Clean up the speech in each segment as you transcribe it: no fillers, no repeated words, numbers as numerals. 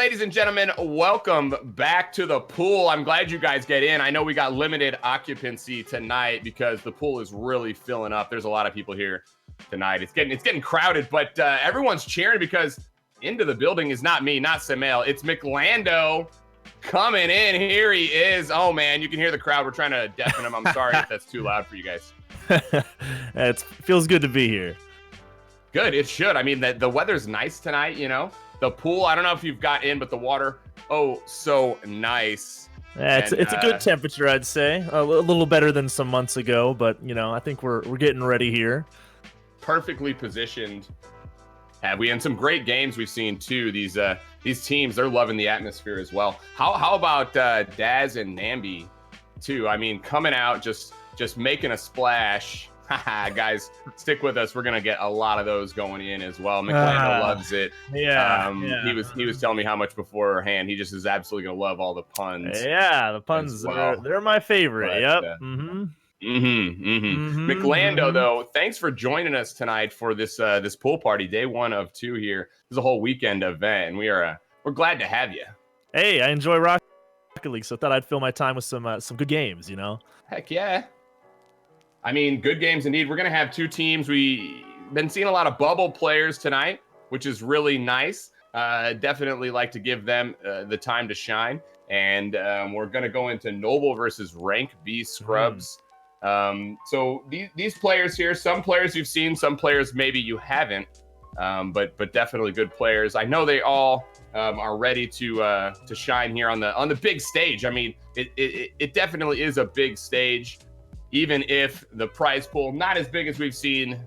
ladies and gentlemen, welcome back to the pool. I'm glad you guys get in. I know we got limited occupancy tonight because the pool is really filling up. There's a lot of people here tonight. It's getting crowded, but everyone's cheering because into the building is not me, not Samael. It's McLando coming in. Here he is. Oh man, you can hear the crowd. We're trying to deafen him. I'm sorry if that's too loud for you guys. It feels good to be here. Good, it should. I mean, the weather's nice tonight, you know. The pool, I don't know if you've got in, but the water, oh, so nice. Yeah, it's a good temperature, I'd say. A little better than some months ago, but you know, I think we're getting ready here. Perfectly positioned. Have we? And some great games we've seen too. These teams, they're loving the atmosphere as well. How about Daz and Nambi too? I mean, coming out just making a splash. Guys, stick with us. We're gonna get a lot of those going in as well. McLando loves it. Yeah, He was telling me how much beforehand. He just is absolutely gonna love all the puns. Yeah, the puns they're my favorite. But, yep. McLando, though, thanks for joining us tonight for this this pool party, day 1 of 2 here. This is a whole weekend event, and we're glad to have you. Hey, I enjoy Rocket League, so I thought I'd fill my time with some good games. You know. Heck yeah. I mean, good games indeed. We're going to have 2 teams. We've been seeing a lot of bubble players tonight, which is really nice. Definitely like to give them the time to shine. And we're going to go into Noble versus Rank B Scrubs. So these players here, some players you've seen, some players maybe you haven't, but definitely good players. I know they all are ready to shine here on the big stage. I mean, it definitely is a big stage. Even if the prize pool, not as big as we've seen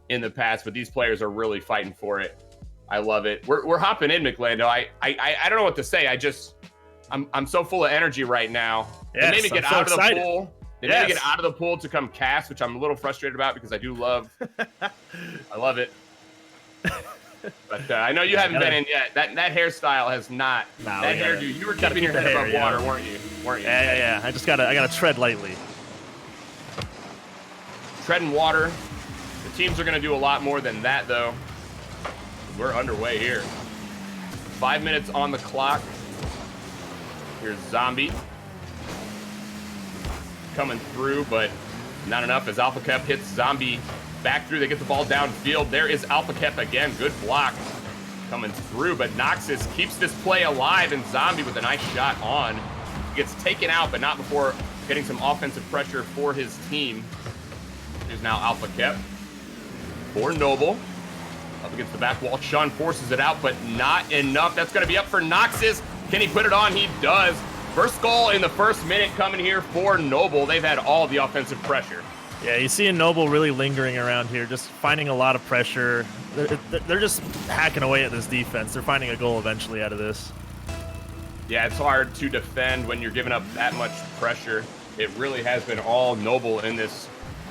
in the past, but these players are really fighting for it. I love it. We're hopping in, McLando. I don't know what to say. I'm so full of energy right now. Yes, they made me get I'm so out excited. of the pool. They made me get out of the pool to come cast, which I'm a little frustrated about because I do love. I love it. But I know you haven't been in yet. That hairstyle has not. No, that hairdo. You were keeping your head above water, weren't you? Yeah. I gotta tread lightly. Treading water. The teams are going to do a lot more than that, though. We're underway here. 5 minutes on the clock. Here's Zombie. Coming through, but not enough as Alpha Kep hits Zombie back through. They get the ball downfield. There is Alpha Kep again. Good block coming through, but Noxus keeps this play alive, and Zombie with a nice shot on. Gets taken out, but not before getting some offensive pressure for his team. Here's now Alpha Kep for Noble. Up against the back wall. Sean forces it out, but not enough. That's going to be up for Noxus. Can he put it on? He does. First goal in the first minute coming here for Noble. They've had all the offensive pressure. Yeah, you see Noble really lingering around here, just finding a lot of pressure. They're just hacking away at this defense. They're finding a goal eventually out of this. Yeah, it's hard to defend when you're giving up that much pressure. It really has been all Noble in this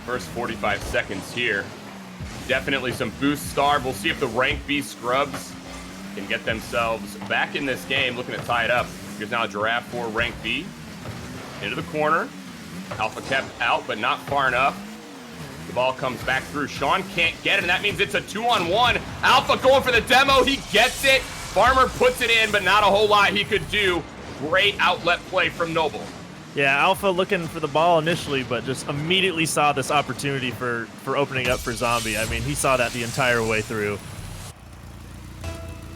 first 45 seconds here. Definitely some boost starve. We'll see if the Rank B Scrubs can get themselves back in this game. Looking to tie it up. Here's now a Giraffe for Rank B. Into the corner. Alpha Kep out, but not far enough. The ball comes back through. Sean can't get it, and that means it's a 2-on-1. Alpha going for the demo. He gets it. Farmer puts it in, but not a whole lot he could do. Great outlet play from Noble. Yeah, Alpha looking for the ball initially, but just immediately saw this opportunity for opening up for Zombie. I mean, he saw that the entire way through.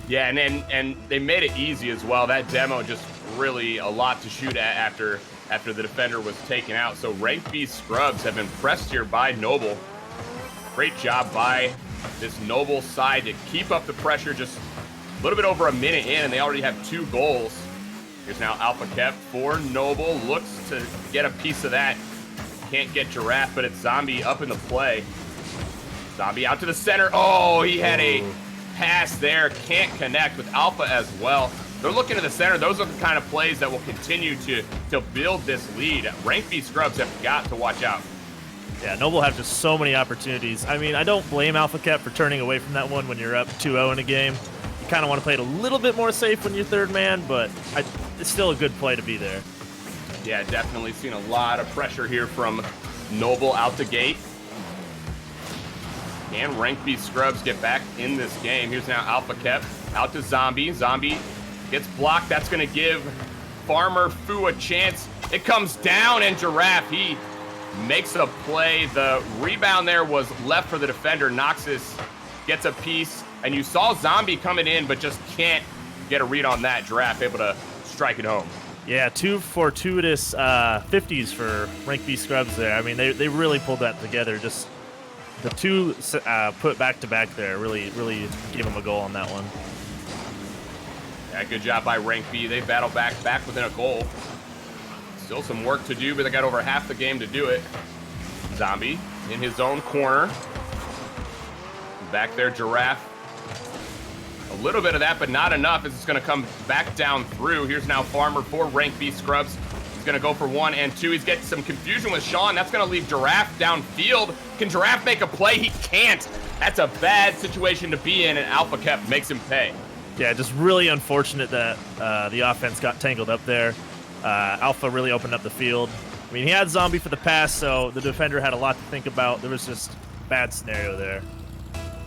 Yeah, and they made it easy as well. That demo just really a lot to shoot at after the defender was taken out. So Rank B Scrubs have been pressed here by Noble. Great job by this Noble side to keep up the pressure. Just a little bit over a minute in, and they already have 2 goals. Here's now Alpha Kep for Noble. Looks to get a piece of that. Can't get Giraffe, but it's Zombie up in the play. Zombie out to the center. Oh, he had a pass there. Can't connect with Alpha as well. They're looking to the center. Those are the kind of plays that will continue to build this lead. Rank B Scrubs have got to watch out. Yeah, Noble have just so many opportunities. I mean, I don't blame Alpha Kep for turning away from that one when you're up 2-0 in a game. You kind of want to play it a little bit more safe when you're third man, but it's still a good play to be there. Yeah, definitely seen a lot of pressure here from Noble out the gate. Can Rank B Scrubs get back in this game? Here's now Alpha Kep out to Zombie. Zombie Gets blocked. That's going to give Farmer Fu a chance. It comes down, and Giraffe, he makes a play. The rebound there was left for the defender. Noxus gets a piece, and you saw Zombie coming in, but just can't get a read on that. Giraffe able to strike it home. Yeah, 2 fortuitous 50s for Rank B Scrubs there. I mean, they really pulled that together. Just the 2 put back-to-back there really gave them a goal on that one. Yeah, good job by Rank B. They battle back within a goal. Still some work to do, but they got over half the game to do it. Zombie in his own corner. Back there, Giraffe. A little bit of that, but not enough as it's going to come back down through. Here's now Farmer for Rank B Scrubs. He's going to go for 1 and 2. He's getting some confusion with Sean. That's going to leave Giraffe downfield. Can Giraffe make a play? He can't. That's a bad situation to be in, and Alpha Kep makes him pay. Yeah, just really unfortunate that the offense got tangled up there. Alpha really opened up the field. I mean, he had Zombie for the pass, so the defender had a lot to think about. There was just bad scenario there.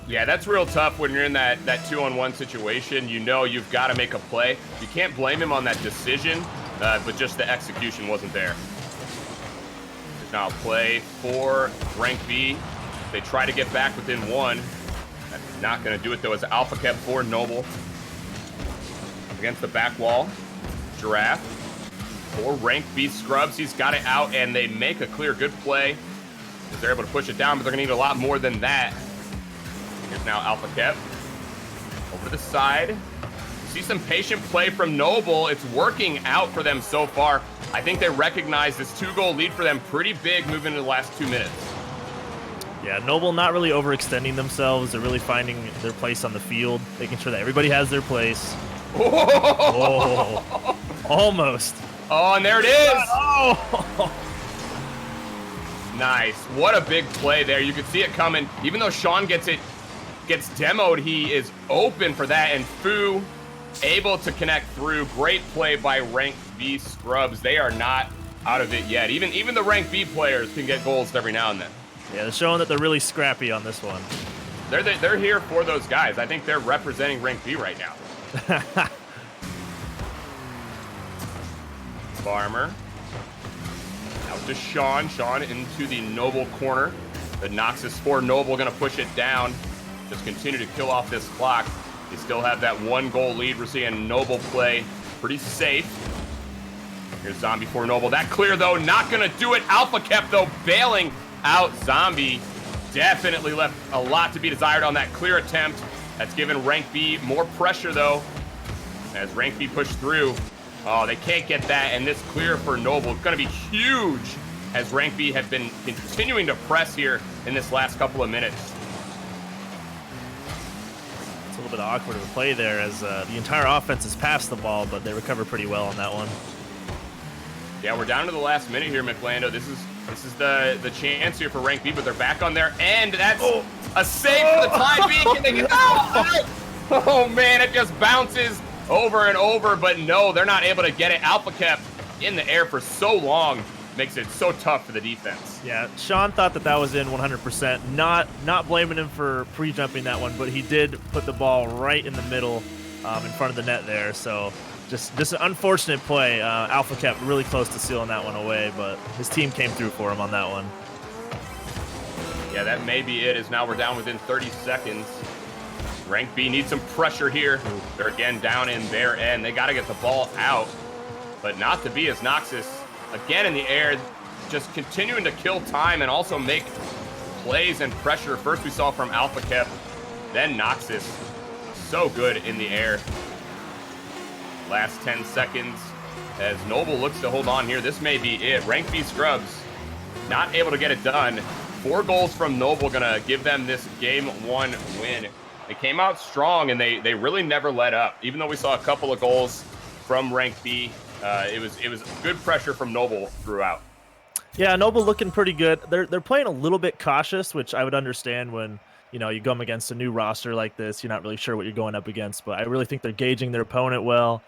Yeah, that's real tough when you're in that 2-on-1 situation. You know you've got to make a play. You can't blame him on that decision, but just the execution wasn't there. There's now a play for Rank B. They try to get back within 1. That's not going to do it, though, as Alpha Kep for Noble. Against the back wall. Giraffe for Rank B Scrubs. He's got it out, and they make a clear good play. They're able to push it down, but they're going to need a lot more than that. Here's now Alpha Kep. Over to the side. You see some patient play from Noble. It's working out for them so far. I think they recognize this 2-goal lead for them pretty big moving into the last 2 minutes. Yeah, Noble not really overextending themselves. They're really finding their place on the field, making sure that everybody has their place. Oh, almost. Oh, and there it is. Oh. Nice. What a big play there. You could see it coming. Even though Sean gets demoed, he is open for that, and Fu able to connect through. Great play by Rank B Scrubs. They are not out of it yet. Even the Rank B players can get goals every now and then. Yeah, they're showing that they're really scrappy on this one. They're here for those guys. I think they're representing Rank B right now. Farmer out to Sean. Sean into the Noble corner. The Noxus for Noble going to push it down. Just continue to kill off this clock. They still have that 1-goal lead. We're seeing Noble play pretty safe. Here's Zombie for Noble. That clear, though, not going to do it. Alpha Kep, though, bailing out Zombie. Definitely left a lot to be desired on that clear attempt. That's given Rank B more pressure, though, as Rank B pushed through. Oh, they can't get that, and this clear for Noble is going to be huge as Rank B have been continuing to press here in this last couple of minutes. It's a little bit awkward of a play there as the entire offense has passed the ball, but they recover pretty well on that one. Yeah, we're down to the last minute here, McLando. This is the chance here for Rank B, but they're back on their end. That's a save for the time being. Can they get out? Oh, man, it just bounces over and over, but no, they're not able to get it. Alpha Kep in the air for so long makes it so tough for the defense. Yeah, Sean thought that was in 100%. Not blaming him for pre-jumping that one, but he did put the ball right in the middle in front of the net there. So just an unfortunate play. Alpha Kep really close to sealing that one away, but his team came through for him on that one. Yeah, that may be it, as now we're down within 30 seconds. Rank B needs some pressure here. They're again down in their end. They got to get the ball out, but not to be as Noxus again in the air, just continuing to kill time and also make plays and pressure. First we saw from Alpha Kep, then Noxus. So good in the air. Last 10 seconds as Noble looks to hold on here. This may be it. Rank B Scrubs not able to get it done. 4 goals from Noble gonna give them this game 1 win. They came out strong, and they really never let up. Even though we saw a couple of goals from Rank B, it was good pressure from Noble throughout. Yeah, Noble looking pretty good. They're playing a little bit cautious, which I would understand when you come against a new roster like this. You're not really sure what you're going up against, but I really think they're gauging their opponent well,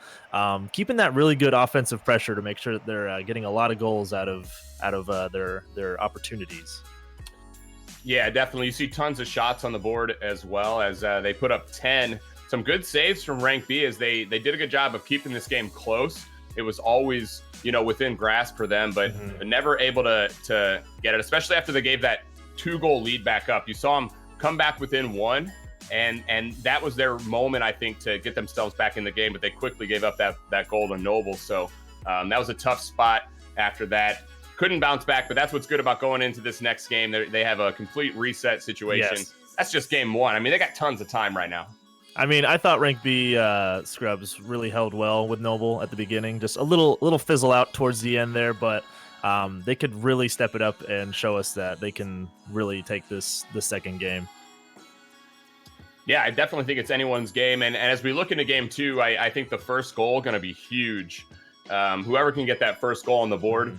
keeping that really good offensive pressure to make sure that they're getting a lot of goals out of their opportunities. Yeah, definitely. You see tons of shots on the board as well as they put up 10 some good saves from Rank B as they did a good job of keeping this game close. It was always, within grasp for them, but never able to get it, especially after they gave that 2-goal lead back up. You saw them come back within 1, and that was their moment, I think, to get themselves back in the game, but they quickly gave up that goal to Noble. So that was a tough spot after that. Couldn't bounce back, but that's what's good about going into this next game. They have a complete reset situation. Yes. That's just game 1. I mean, they got tons of time right now. I mean, I thought Rank B Scrubs really held well with Noble at the beginning. Just a little fizzle out towards the end there, but they could really step it up and show us that they can really take the second game. Yeah, I definitely think it's anyone's game. And as we look into game 2, I think the first goal going to be huge. Whoever can get that first goal on the board.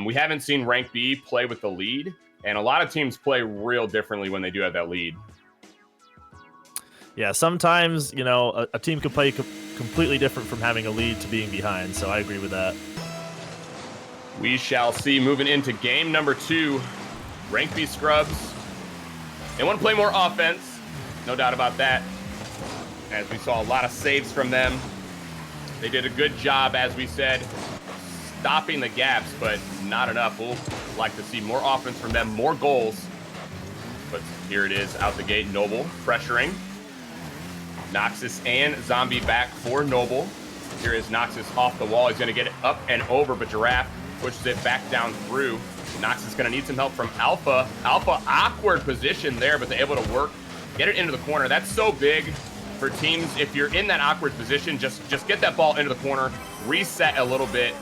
We haven't seen Rank B play with the lead, and a lot of teams play real differently when they do have that lead. Yeah, sometimes, a team can play completely different from having a lead to being behind, so I agree with that. We shall see. Moving into game number 2, Rank B Scrubs. They want to play more offense, no doubt about that, as we saw a lot of saves from them. They did a good job, as we said, stopping the gaps, but not enough. We'll like to see more offense from them, more goals. But here it is, out the gate, Noble pressuring. Noxus and Zombie back for Noble. Here is Noxus off the wall. He's going to get it up and over, but Giraffe pushes it back down through. Noxus is going to need some help from Alpha. Alpha, awkward position there, but they're able to work, get it into the corner. That's so big for teams. If you're in that awkward position, just get that ball into the corner, reset a little bit,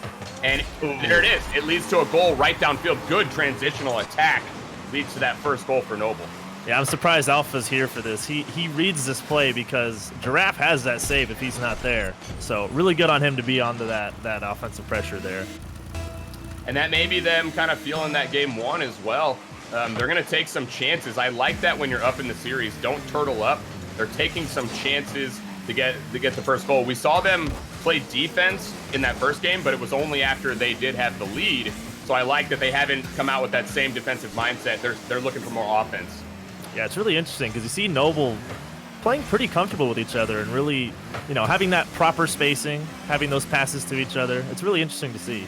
and there it is. It leads to a goal right downfield. Good transitional attack leads to that first goal for Noble. Yeah, I'm surprised Alpha's here for this. He reads this play because Giraffe has that save if he's not there. So really good on him to be onto that offensive pressure there. And that may be them kind of feeling that game 1 as well. They're going to take some chances. I like that when you're up in the series. Don't turtle up. They're taking some chances to get the first goal. We saw them play defense in that first game, but it was only after they did have the lead. So I like that they haven't come out with that same defensive mindset. They're looking for more offense. Yeah, it's really interesting because you see Noble playing pretty comfortable with each other and really, having that proper spacing, having those passes to each other. It's really interesting to see.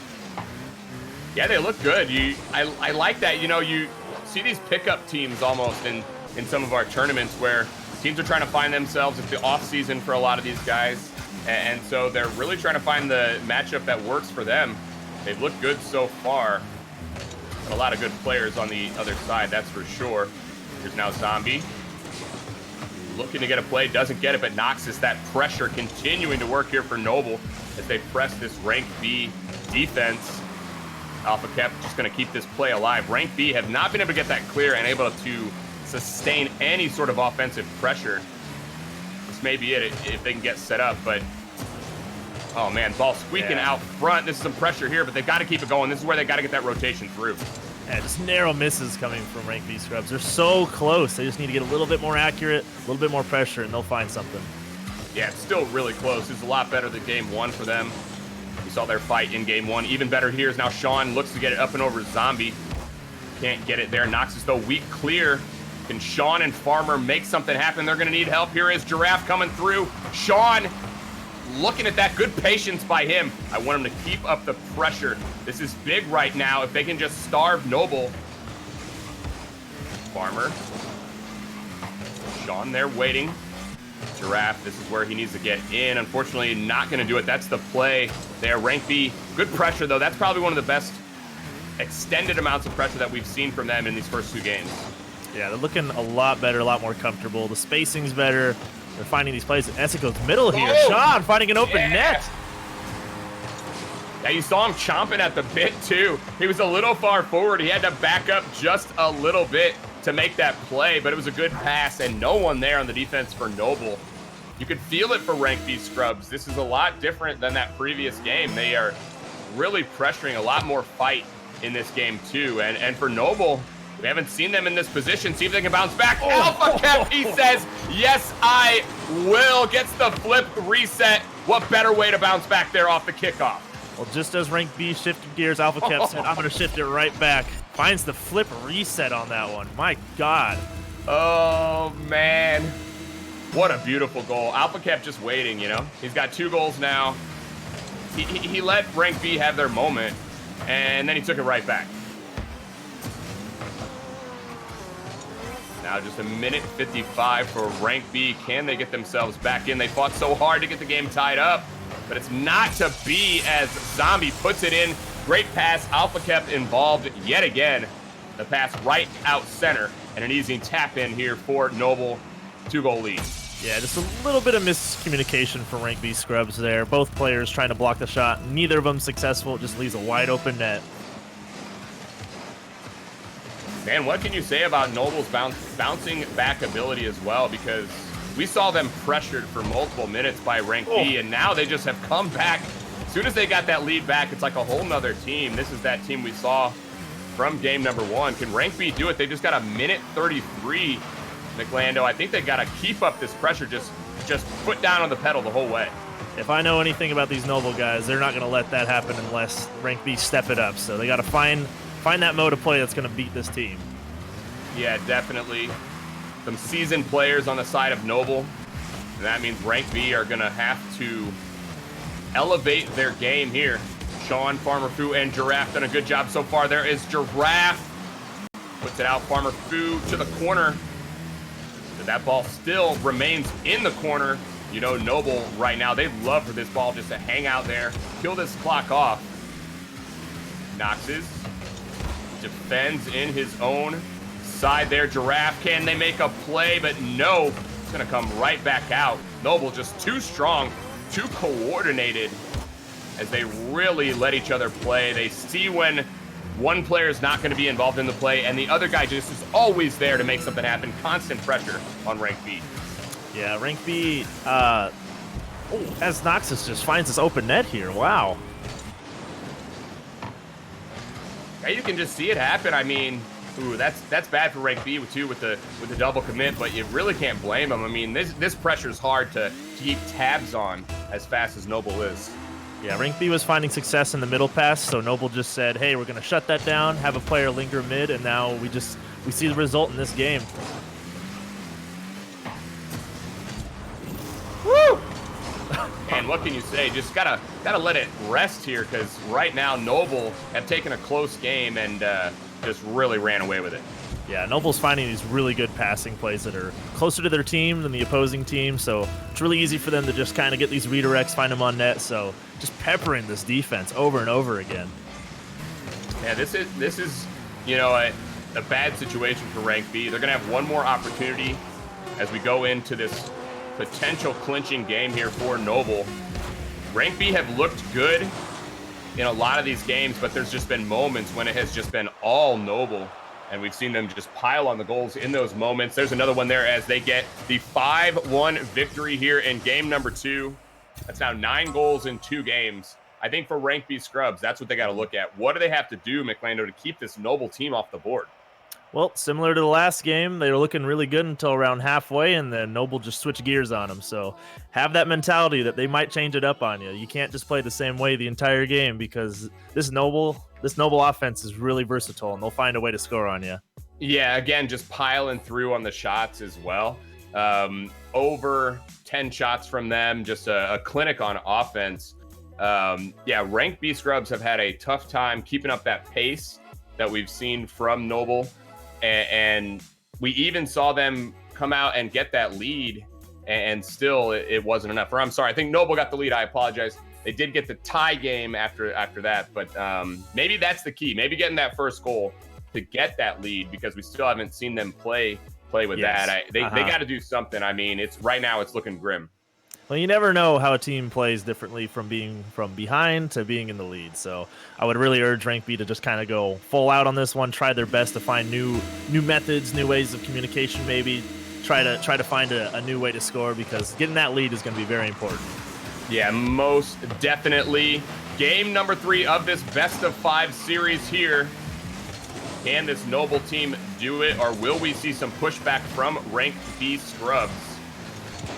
Yeah, they look good. I like that. You see these pickup teams almost in some of our tournaments where teams are trying to find themselves. It's the off season for a lot of these guys, and so they're really trying to find the matchup that works for them. They've looked good so far. But a lot of good players on the other side, that's for sure. Here's now Zombie. Looking to get a play, doesn't get it, but Noxus, that pressure continuing to work here for Noble as they press this Rank B defense. Alpha Cap just going to keep this play alive. Rank B have not been able to get that clear and able to sustain any sort of offensive pressure. This may be it if they can get set up, but oh man, ball squeaking out front. This is some pressure here, but they've got to keep it going. This is where they got to get that rotation through. Yeah, just narrow misses coming from Rank B Scrubs. They're so close. They just need to get a little bit more accurate, a little bit more pressure, and they'll find something. Yeah, it's still really close. It's a lot better than game 1 for them. We saw their fight in game 1. Even better here is now Sean looks to get it up and over Zombie. Can't get it there. Noxus, though, weak clear. Can Sean and Farmer make something happen? They're going to need help. Here is Giraffe coming through. Sean looking at that. Good patience by him. I want him to keep up the pressure. This is big right now. If they can just starve Noble. Farmer. Sean there waiting. Giraffe, this is where he needs to get in. Unfortunately, not going to do it. That's the play there. Rank B, good pressure, though. That's probably one of the best extended amounts of pressure that we've seen from them in these first 2 games. Yeah, they're looking a lot better, a lot more comfortable. The spacing's better. They're finding these plays. Essek goes middle here. Sean finding an open net. Yeah, you saw him chomping at the bit, too. He was a little far forward. He had to back up just a little bit to make that play, but it was a good pass, and no one there on the defense for Noble. You could feel it for Rank B Scrubs. This is a lot different than that previous game. They are really pressuring a lot more fight in this game, too. And for Noble, we haven't seen them in this position. See if they can bounce back. Alpha Cap, he says, yes, I will. Gets the flip reset. What better way to bounce back there off the kickoff? Well, just as Rank B shifted gears, Alpha Cap said, I'm going to shift it right back. Finds the flip reset on that one. My God. Oh, man. What a beautiful goal. Alpha kept just waiting, you know? He's got 2 goals now. He let Rank B have their moment, and then he took it right back. Now just a minute 55 for Rank B. Can they get themselves back in? They fought so hard to get the game tied up, but it's not to be as Zombie puts it in. Great pass. Alpha kept involved yet again. The pass right out center, and an easy tap in here for Noble. 2-goal lead. Yeah, just a little bit of miscommunication from Rank B Scrubs there. Both players trying to block the shot. Neither of them successful. It just leaves a wide open net. Man, what can you say about Noble's bouncing back ability as well? Because we saw them pressured for multiple minutes by Rank B, and now they just have come back. As soon as they got that lead back, it's like a whole nother team. This is that team we saw from game number 1. Can Rank B do it? They just got a minute 33, McLando. I think they got to keep up this pressure, just foot down on the pedal the whole way. If I know anything about these Noble guys, they're not going to let that happen unless Rank B step it up. So they got to find that mode of play that's going to beat this team. Yeah, definitely. Some seasoned players on the side of Noble. And that means Rank B are going to have to elevate their game here. Sean, Farmer Fu, and Giraffe done a good job so far. There is Giraffe. Puts it out. Farmer Fu to the corner. But that ball still remains in the corner. You know, Noble right now, they'd love for this ball just to hang out there, kill this clock off. Noxes defends in his own side there. Giraffe, can they make a play? But no, it's going to come right back out. Noble just too strong, too coordinated as they really let each other play. They see when one player is not going to be involved in the play, and the other guy just is always there to make something happen. Constant pressure on Rank B. Yeah, Rank B, as Noxus just finds this open net here. Wow. Yeah, you can just see it happen. I mean, ooh, that's bad for Rank B too with the double commit, but you really can't blame them. I mean, this pressure is hard to keep tabs on as fast as Noble is. Yeah, Rank B was finding success in the middle pass, so Noble just said, hey, we're going to shut that down, have a player linger mid, and now we see the result in this game. Woo! And what can you say? Just gotta let it rest here, because right now Noble have taken a close game and just really ran away with it. Yeah, Noble's finding these really good passing plays that are closer to their team than the opposing team, so it's really easy for them to just kind of get these redirects, find them on net, so just peppering this defense over and over again. Yeah, this is you know, a bad situation for Rank B. They're going to have one more opportunity as we go into this potential clinching game here for Noble. Rank B have looked good in a lot of these games, but there's just been moments when it has just been all Noble. And we've seen them just pile on the goals in those moments. There's another one there as they get the 5-1 victory here in game number 2. That's now 9 goals in 2 games. I think for Rank B Scrubs, that's what they got to look at. What do they have to do, McLando, to keep this Noble team off the board? Well, similar to the last game, they were looking really good until around halfway, and then Noble just switched gears on them. So have that mentality that they might change it up on you. You can't just play the same way the entire game, because this Noble offense is really versatile, and they'll find a way to score on you. Yeah, again, just piling through on the shots as well. Over 10 shots from them, just a clinic on offense. Yeah, Rank B Scrubs have had a tough time keeping up that pace that we've seen from Noble. And we even saw them come out and get that lead, and still it wasn't enough. Or I'm sorry, I think Noble got the lead. I apologize. They did get the tie game after that, but maybe that's the key. Maybe getting that first goal to get that lead, because we still haven't seen them play with that. They got to do something. I mean, right now it's looking grim. Well, you never know how a team plays differently from being from behind to being in the lead. So I would really urge Rank B to just kind of go full out on this one, try their best to find new methods, new ways of communication, maybe try to find a new way to score, because getting that lead is going to be very important. Yeah, most definitely. Game number 3 of this best of 5 series here. Can this Noble team do it, or will we see some pushback from Rank B Scrubs?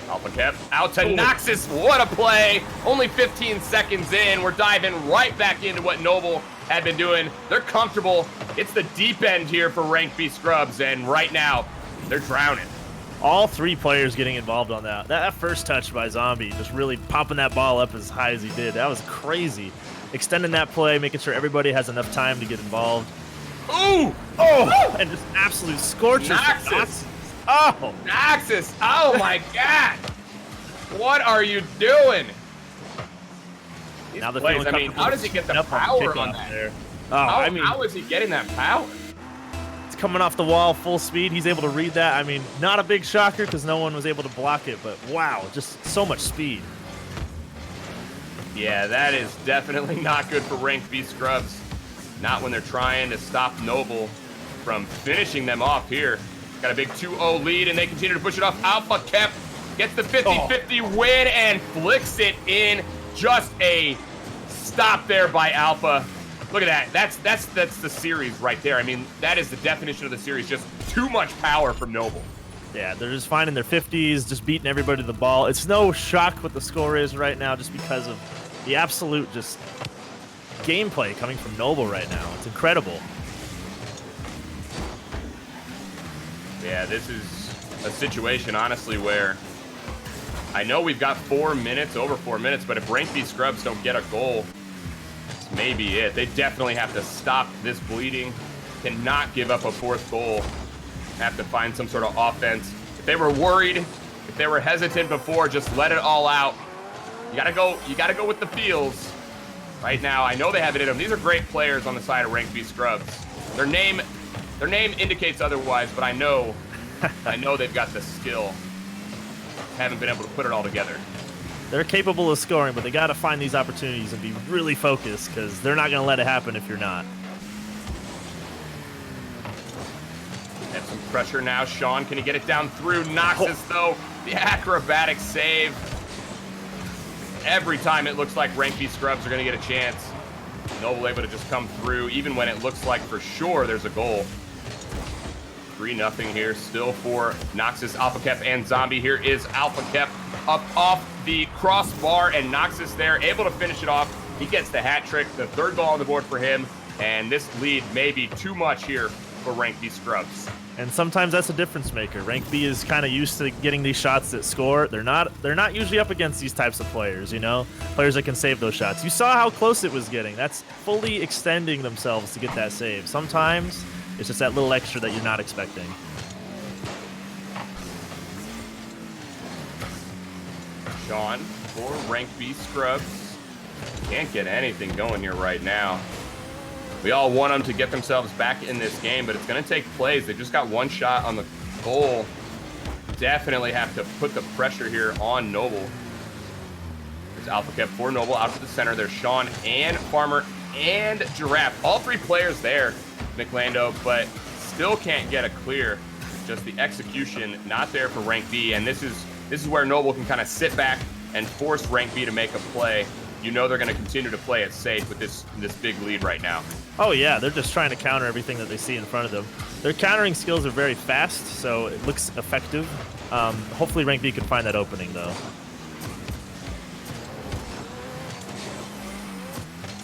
Alpha kept out to Noxus. What a play. Only 15 seconds in. We're diving right back into what Noble had been doing. They're comfortable. It's the deep end here for Rank B Scrubs, and right now they're drowning. All 3 players getting involved on that. That first touch by Zombie, just really popping that ball up as high as he did. That was crazy. Extending that play, making sure everybody has enough time to get involved. Ooh! Oh! And just absolute scorchers. Noxus! Oh! Noxus! Oh my God! What are you doing? These Now the plays, I mean, how does he get the power on that? There. Oh, I mean, how is he getting that power? it's coming off the wall full speed. He's able to read that. I mean, not a big shocker because no one was able to block it, but wow, just so much speed. Yeah, that is definitely not good for ranked B scrubs. Not when they're trying to stop Noble from finishing them off here. Got a big 2-0 lead, and they continue to push it off. Alpha Kep gets the 50-50 win and flicks it in. Just a stop there by Alpha. Look at that. That's the series right there. I mean, that is the definition of the series. Just too much power from Noble. Yeah, they're just finding their 50s, just beating everybody to the ball. It's no shock what the score is right now just because of the absolute just gameplay coming from Noble right now. It's incredible. Yeah, this is a situation, honestly, where I know we've got 4 minutes, over 4 minutes, but if ranked B scrubs don't get a goal, this may be it. They definitely have to stop this bleeding, cannot give up a 4th goal, have to find some sort of offense. If they were worried, if they were hesitant before, just let it all out. You gotta go with the feels. Right now, I know they have it in them. These are great players on the side of ranked B scrubs. Their name indicates otherwise, but I know they've got the skill. Haven't been able to put it all together. They're capable of scoring, but they got to find these opportunities and be really focused because they're not going to let it happen if you're not. Have some pressure now. Sean, can he get it down through? Noxus, though, the acrobatic save. Every time it looks like ranked B scrubs are going to get a chance, Noble able to just come through, even when it looks like for sure there's a goal. 3-0 here, still for Noxus, Alpha Kep, and Zombie. Here is Alpha Kep up off the crossbar, and Noxus there, able to finish it off. He gets the hat trick, the 3rd goal on the board for him, and this lead may be too much here for ranked B scrubs. And sometimes that's a difference maker. Rank B is kind of used to getting these shots that score. They're not usually up against these types of players, you know? Players that can save those shots. You saw how close it was getting. That's fully extending themselves to get that save. Sometimes it's just that little extra that you're not expecting. Sean for ranked B scrubs. Can't get anything going here right now. We all want them to get themselves back in this game, but it's going to take plays. They've just got 1 shot on the goal. Definitely have to put the pressure here on Noble. There's Alpha Kep for Noble out to the center. There's Sean and Farmer and Giraffe. All 3 players there, McLando, but still can't get a clear. Just the execution not there for rank B, and this is where Noble can kind of sit back and force rank B to make a play. You know they're going to continue to play it safe with this big lead right now. Oh yeah, they're just trying to counter everything that they see in front of them. Their countering skills are very fast, so it looks effective. Hopefully rank B can find that opening though.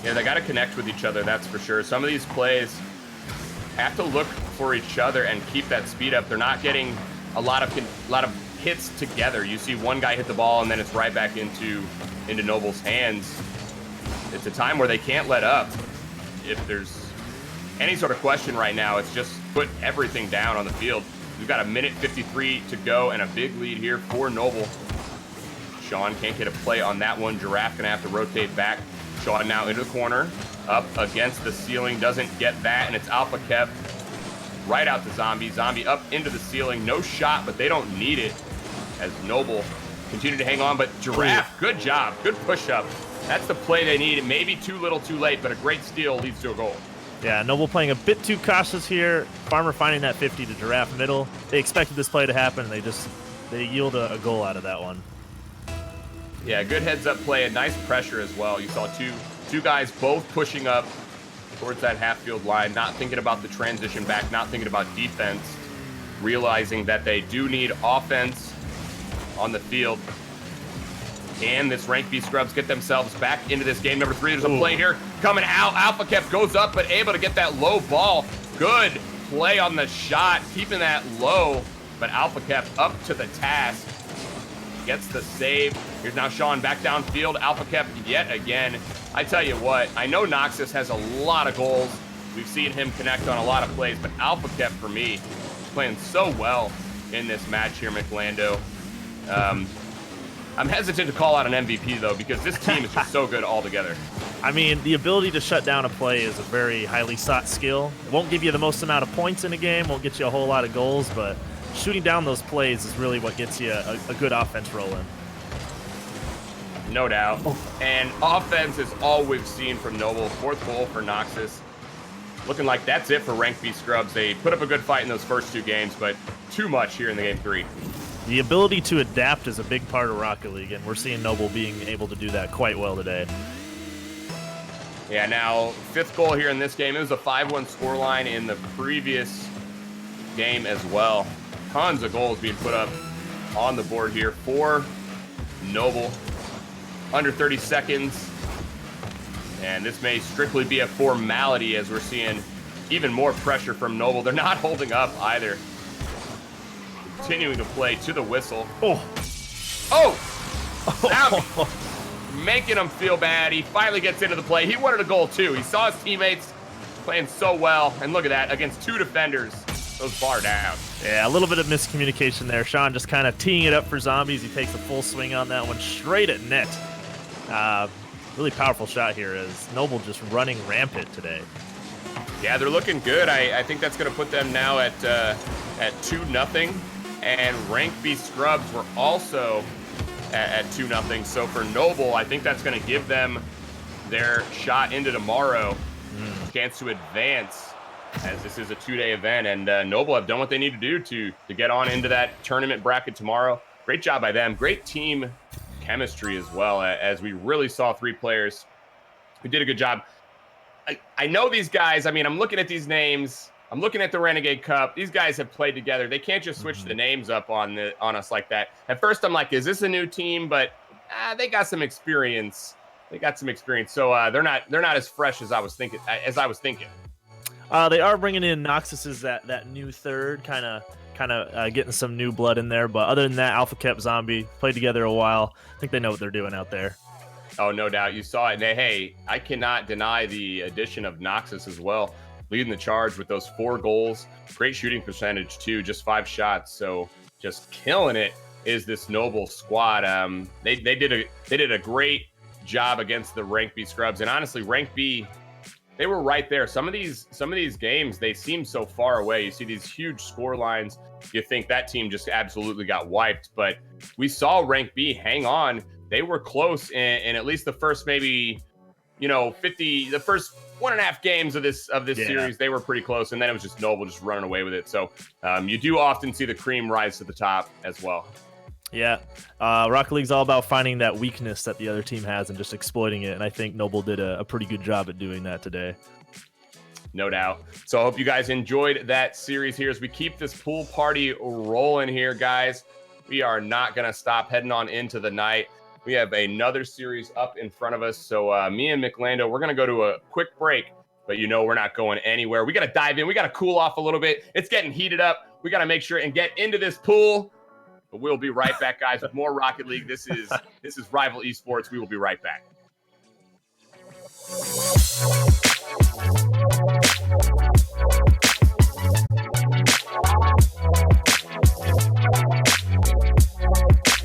Yeah, they got to connect with each other, that's for sure. Some of these plays have to look for each other and keep that speed up. They're not getting a lot of hits together. You see one guy hit the ball and then it's right back into Noble's hands. It's a time where they can't let up. If there's any sort of question right now, it's just put everything down on the field. We've got 1:53 to go and a big lead here for Noble. Sean can't get a play on that one. Giraffe gonna have to rotate back. Sean now into the corner, up against the ceiling, doesn't get that, and it's Alpha Kep right out to Zombie. Zombie up into the ceiling, no shot, but they don't need it as Noble continue to hang on. But Giraffe, good job, good push-up. That's the play they need. It may be too little too late, but a great steal leads to a goal. Yeah, Noble playing a bit too cautious here. Farmer finding that 50 to Giraffe middle. They expected this play to happen, and they yield a goal out of that one. Yeah, good heads-up play and nice pressure as well. You saw two guys both pushing up towards that half-field line, not thinking about the transition back, not thinking about defense, realizing that they do need offense on the field. Can this rank B scrubs get themselves back into this game? Number 3, there's a play here coming out. Alpha Kep goes up, but able to get that low ball. Good play on the shot, keeping that low. but Alpha Kep up to the task. Gets the save. Here's now Sean back downfield. Alpha Kep yet again. I tell you what, I know Noxus has a lot of goals. We've seen him connect on a lot of plays, but Alpha Kep, for me, playing so well in this match here, McLando. I'm hesitant to call out an MVP, though, because this team is just so good altogether. I mean, the ability to shut down a play is a very highly sought skill. It won't give you the most amount of points in a game, won't get you a whole lot of goals, but shooting down those plays is really what gets you a good offense rolling. No doubt. And offense is all we've seen from Noble. 4th goal for Noxus. Looking like that's it for Rank B Scrubs. They put up a good fight in those first 2 games, but too much here in the game 3. The ability to adapt is a big part of Rocket League, and we're seeing Noble being able to do that quite well today. Yeah, now 5th goal here in this game. It was a 5-1 scoreline in the previous game as well. Tons of goals being put up on the board here for Noble. Under 30 seconds. And this may strictly be a formality as we're seeing even more pressure from Noble. They're not holding up either. Continuing to play to the whistle. Now, making him feel bad. He finally gets into the play. He wanted a goal too. He saw his teammates playing so well. And look at that, against 2 defenders. Those bar down. Yeah, a little bit of miscommunication there. Sean just kind of teeing it up for Zombies. He takes a full swing on that one straight at net. Really powerful shot here as Noble just running rampant today. Yeah, they're looking good. I think that's going to put them now at 2-0. And Rank B Scrubs were also at 2-0. So for Noble, I think that's going to give them their shot into tomorrow. Chance to advance, as this is a 2-day event. And Noble have done what they need to do to get on into that tournament bracket tomorrow. Great job by them. Great team chemistry as well, as we really saw 3 players who did a good job. I know these guys. I mean, I'm looking at these names. I'm looking at the Renegade Cup. These guys have played together. They can't just switch the names up on us like that. At first, I'm like, is this a new team? But they got some experience. So they're not as fresh as I was thinking. They are bringing in Noxus that new third, kind of getting some new blood in there. But other than that, Alpha Kep, Zombie played together a while. I think they know what they're doing out there. Oh, no doubt. You saw it. And hey, I cannot deny the addition of Noxus as well, leading the charge with those 4 goals. Great shooting percentage too, just 5 shots. So just killing it is this Noble squad. They did a great job against the Rank B Scrubs, and honestly, Rank B, they were right there. Some of these games, they seem so far away. You see these huge score lines. You think that team just absolutely got wiped, but we saw Rank B hang on. They were close in at least the first maybe, the first 1.5 games of this series. They were pretty close, and then it was just Noble just running away with it. So you do often see the cream rise to the top as well. Yeah, Rocket League's all about finding that weakness that the other team has and just exploiting it, and I think Noble did a pretty good job at doing that today. No doubt. So I hope you guys enjoyed that series here as we keep this pool party rolling here, guys. We are not going to stop heading on into the night. We have another series up in front of us. So me and McLando, we're going to go to a quick break, but we're not going anywhere. We got to dive in. We got to cool off a little bit. It's getting heated up. We got to make sure and get into this pool. But we'll be right back, guys, with more Rocket League. This is Rival Esports. We will be right back.